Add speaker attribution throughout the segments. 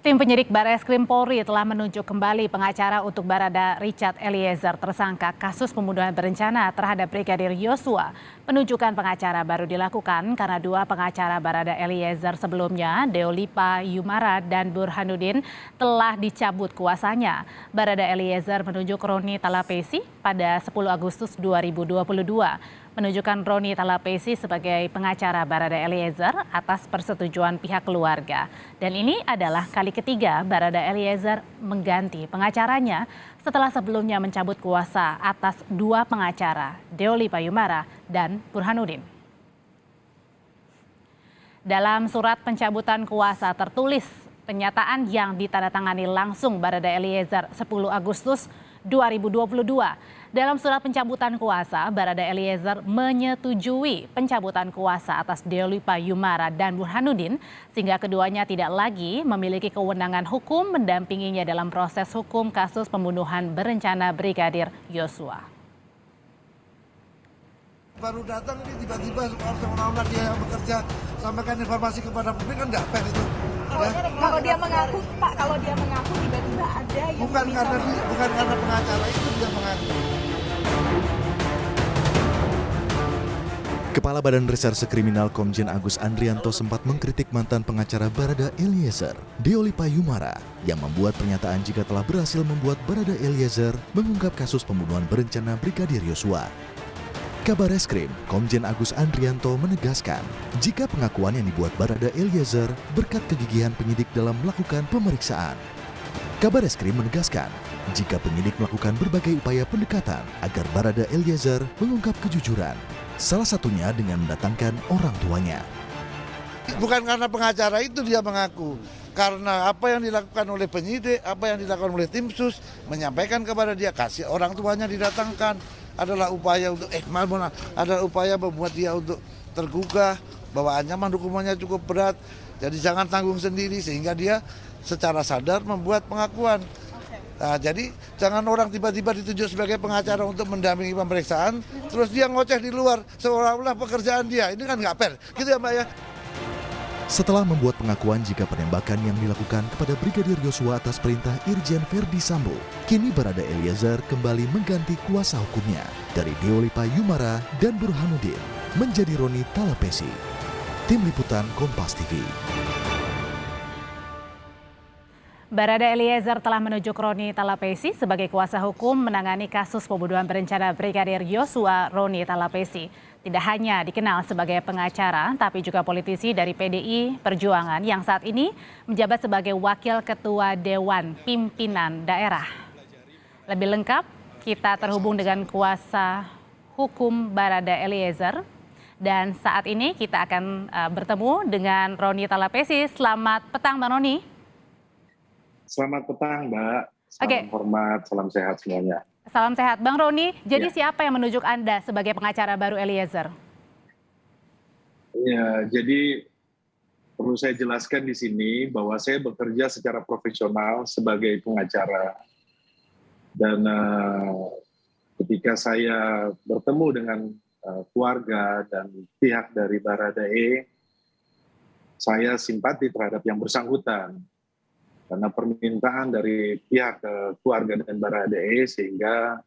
Speaker 1: Tim penyidik Barreskrim Polri telah menunjuk kembali pengacara untuk Barada Richard Eliezer tersangka kasus pembunuhan berencana terhadap Brigadir Yosua. Penunjukan pengacara baru dilakukan karena dua pengacara Barada Eliezer sebelumnya, Deolipa Yumara dan Burhanuddin, telah dicabut kuasanya. Barada Eliezer menunjuk Roni Talapesi pada 10 Agustus 2022. Menunjukkan Roni Talapesi sebagai pengacara Barada Eliezer atas persetujuan pihak keluarga. Dan ini adalah kali ketiga Barada Eliezer mengganti pengacaranya setelah sebelumnya mencabut kuasa atas dua pengacara, Deolipa Yumara dan Burhanuddin. Dalam surat pencabutan kuasa tertulis pernyataan yang ditandatangani langsung Barada Eliezer 10 Agustus 2022. Dalam surat pencabutan kuasa, Barada Eliezer menyetujui pencabutan kuasa atas Deolipa Yumara dan Burhanuddin sehingga keduanya tidak lagi memiliki kewenangan hukum mendampinginya dalam proses hukum kasus pembunuhan berencana Brigadir Yosua.
Speaker 2: Baru datang ini tiba-tiba seolah-olah dia yang bekerja sampaikan informasi kepada publik, kan nggak fair itu.
Speaker 3: Kalau dia mengaku, Pak, kalau dia mengaku tiba-tiba ada yang
Speaker 2: bukan karena pengacara itu dia mengaku.
Speaker 4: Kepala Badan Reserse Kriminal Komjen Agus Andrianto sempat mengkritik mantan pengacara Barada Eliezer, Deolipa Yumara, yang membuat pernyataan jika telah berhasil membuat Barada Eliezer mengungkap kasus pembunuhan berencana Brigadir Yosua. Kabar Reskrim, Komjen Agus Andrianto menegaskan, jika pengakuan yang dibuat Barada Eliezer berkat kegigihan penyidik dalam melakukan pemeriksaan. Kabar Reskrim menegaskan, jika penyidik melakukan berbagai upaya pendekatan agar Barada Eliezer mengungkap kejujuran, salah satunya dengan mendatangkan orang tuanya.
Speaker 2: Bukan karena pengacara itu dia mengaku, karena apa yang dilakukan oleh penyidik, apa yang dilakukan oleh tim sus, menyampaikan kepada dia, kasih orang tuanya didatangkan, adalah upaya untuk adalah upaya membuat dia untuk tergugah bahwa ancaman hukumannya cukup berat, jadi jangan tanggung sendiri sehingga dia secara sadar membuat pengakuan. Nah, jadi jangan orang tiba-tiba ditunjuk sebagai pengacara untuk mendampingi pemeriksaan, terus dia ngoceh di luar seolah-olah pekerjaan dia, ini kan nggak fair, gitu ya Mbak ya.
Speaker 4: Setelah membuat pengakuan jika penembakan yang dilakukan kepada Brigadir Yosua atas perintah Irjen Verdi Sambo, kini Barada Eliezer kembali mengganti kuasa hukumnya dari Deolipa Yumara dan Burhanuddin menjadi Roni Talapesi. Tim Liputan Kompas TV.
Speaker 1: Barada Eliezer telah menunjuk Roni Talapesi sebagai kuasa hukum menangani kasus pembunuhan berencana Brigadir Yosua. Roni Talapesi tidak hanya dikenal sebagai pengacara, tapi juga politisi dari PDI Perjuangan yang saat ini menjabat sebagai Wakil Ketua Dewan Pimpinan Daerah. Lebih lengkap, kita terhubung dengan kuasa hukum Barada Eliezer. Dan saat ini kita akan bertemu dengan Roni Talapesi. Selamat petang, Bang Roni.
Speaker 5: Selamat petang, Mbak. Salam hormat, salam sehat semuanya.
Speaker 1: Salam sehat. Bang Roni, jadi siapa yang menunjuk Anda sebagai pengacara baru Eliezer?
Speaker 5: Ya, jadi perlu saya jelaskan di sini bahwa saya bekerja secara profesional sebagai pengacara. Dan ketika saya bertemu dengan keluarga dan pihak dari Baradae, saya simpati terhadap yang bersangkutan. Karena permintaan dari pihak keluarga dan Baradae sehingga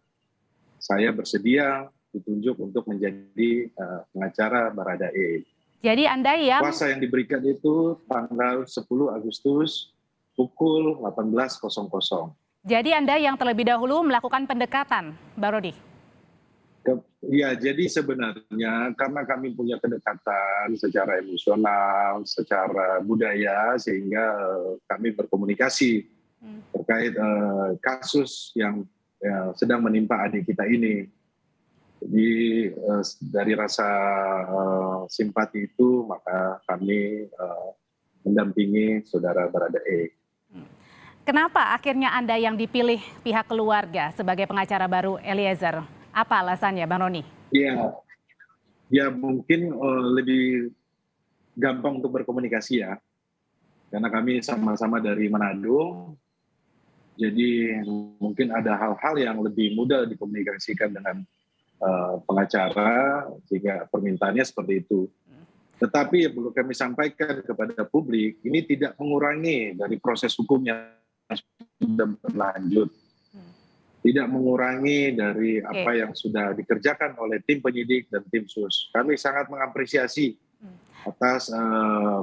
Speaker 5: saya bersedia ditunjuk untuk menjadi pengacara Baradae.
Speaker 1: Jadi Anda yang...
Speaker 5: Kuasa yang diberikan itu tanggal 10 Agustus pukul 18.00.
Speaker 1: Jadi Anda yang terlebih dahulu melakukan pendekatan, Mbak Rodi?
Speaker 5: Ya, jadi sebenarnya karena kami punya kedekatan secara emosional, secara budaya, sehingga kami berkomunikasi terkait kasus yang sedang menimpa adik kita ini. Jadi dari rasa simpati itu, maka kami mendampingi saudara Baradae.
Speaker 1: Kenapa akhirnya Anda yang dipilih pihak keluarga sebagai pengacara baru Eliezer? Apa alasannya, Bang Roni?
Speaker 5: Ya mungkin lebih gampang untuk berkomunikasi ya. Karena kami sama-sama dari Manado, jadi mungkin ada hal-hal yang lebih mudah dikomunikasikan dengan pengacara, sehingga permintaannya seperti itu. Tetapi perlu kami sampaikan kepada publik, ini tidak mengurangi dari proses hukum yang sudah berlanjut. Tidak mengurangi dari apa yang sudah dikerjakan oleh tim penyidik dan tim sus. Kami sangat mengapresiasi atas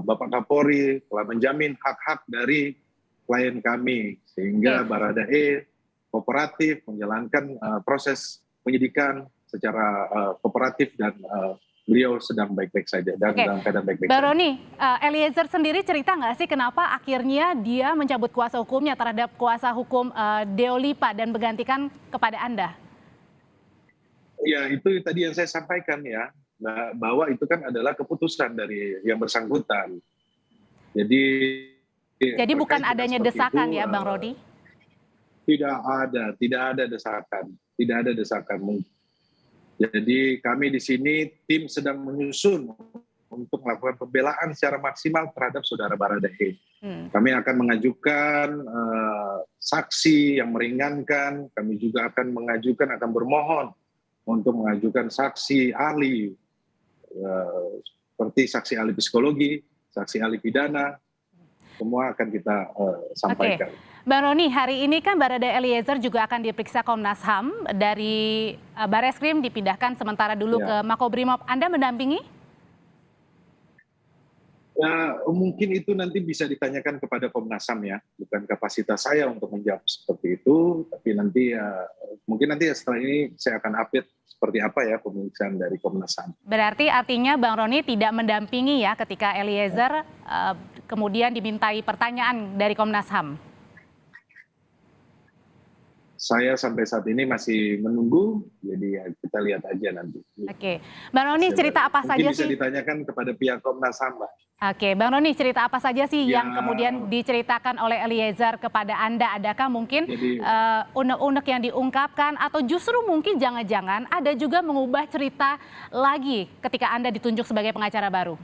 Speaker 5: Bapak Kapolri telah menjamin hak-hak dari klien kami, sehingga Baradae kooperatif menjalankan proses penyidikan secara kooperatif dan beliau sedang baik-baik saja dan dalam keadaan baik-baik saja.
Speaker 1: Bang Roni, Eliezer sendiri cerita nggak sih kenapa akhirnya dia mencabut kuasa hukumnya terhadap kuasa hukum Deolipa dan menggantikan kepada Anda?
Speaker 5: Ya, itu tadi yang saya sampaikan ya, bahwa itu kan adalah keputusan dari yang bersangkutan. Jadi
Speaker 1: bukan adanya desakan ya, Bang Roni?
Speaker 5: Tidak ada desakan. Jadi kami di sini tim sedang menyusun untuk melakukan pembelaan secara maksimal terhadap saudara Baradae. Kami akan mengajukan saksi yang meringankan, kami juga akan bermohon untuk mengajukan saksi ahli seperti saksi ahli psikologi, saksi ahli pidana, semua akan kita sampaikan.
Speaker 1: Bang Roni, hari ini kan Baradae Eliezer juga akan diperiksa Komnas HAM dari Bareskrim dipindahkan sementara dulu ke Makobrimob. Anda mendampingi?
Speaker 5: Ya, mungkin itu nanti bisa ditanyakan kepada Komnas HAM ya, bukan kapasitas saya untuk menjawab seperti itu, tapi nanti mungkin nanti setelah ini saya akan update seperti apa ya pemeriksaan dari Komnas HAM.
Speaker 1: Berarti artinya Bang Roni tidak mendampingi ya ketika Eliezer kemudian dimintai pertanyaan dari Komnas HAM?
Speaker 5: Saya sampai saat ini masih menunggu, jadi ya kita lihat aja nanti.
Speaker 1: Oke, Bang Roni cerita apa saja sih?
Speaker 5: Mungkin bisa ditanyakan kepada pihak Komnas HAM, Mbak.
Speaker 1: Oke, Bang Roni cerita apa saja sih yang kemudian diceritakan oleh Eliezer kepada Anda? Adakah mungkin unek-unek yang diungkapkan atau justru mungkin jangan-jangan ada juga mengubah cerita lagi ketika Anda ditunjuk sebagai pengacara baru?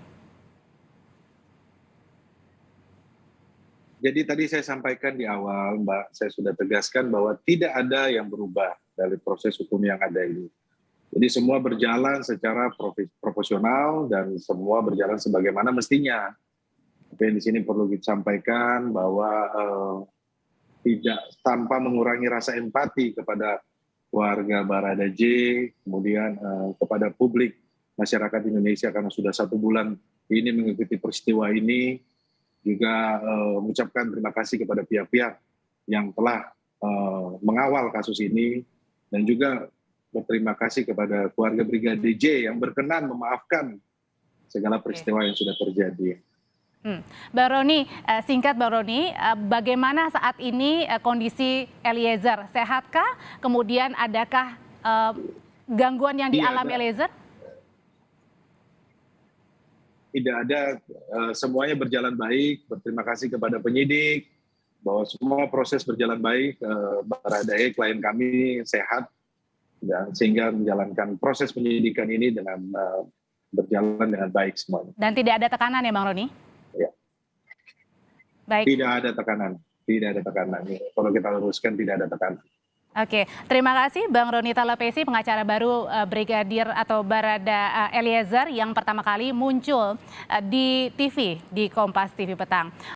Speaker 5: Jadi tadi saya sampaikan di awal, Mbak, saya sudah tegaskan bahwa tidak ada yang berubah dari proses hukum yang ada ini. Jadi semua berjalan secara proporsional dan semua berjalan sebagaimana mestinya. Tapi di sini perlu disampaikan bahwa tidak tanpa mengurangi rasa empati kepada keluarga Baradae, kemudian kepada publik masyarakat Indonesia karena sudah 1 bulan ini mengikuti peristiwa ini. Juga mengucapkan terima kasih kepada pihak-pihak yang telah mengawal kasus ini dan juga berterima kasih kepada keluarga Brigadir J yang berkenan memaafkan segala peristiwa yang sudah terjadi.
Speaker 1: Bang Roni, singkat Bang Roni, bagaimana saat ini kondisi Eliezer? Sehatkah? Kemudian adakah gangguan yang dialami Eliezer?
Speaker 5: Tidak ada, semuanya berjalan baik. Berterima kasih kepada penyidik bahwa semua proses berjalan baik. Baradae klien kami sehat dan sehingga menjalankan proses penyidikan ini dengan berjalan dengan baik semuanya.
Speaker 1: Dan tidak ada tekanan ya Bang Roni?
Speaker 5: Ya.
Speaker 1: Baik.
Speaker 5: Tidak ada tekanan. Kalau kita luruskan tidak ada tekanan.
Speaker 1: Oke, terima kasih Bang Roni Talapesi, pengacara baru Brigadir atau Barada Eliezer yang pertama kali muncul di TV, di Kompas TV Petang.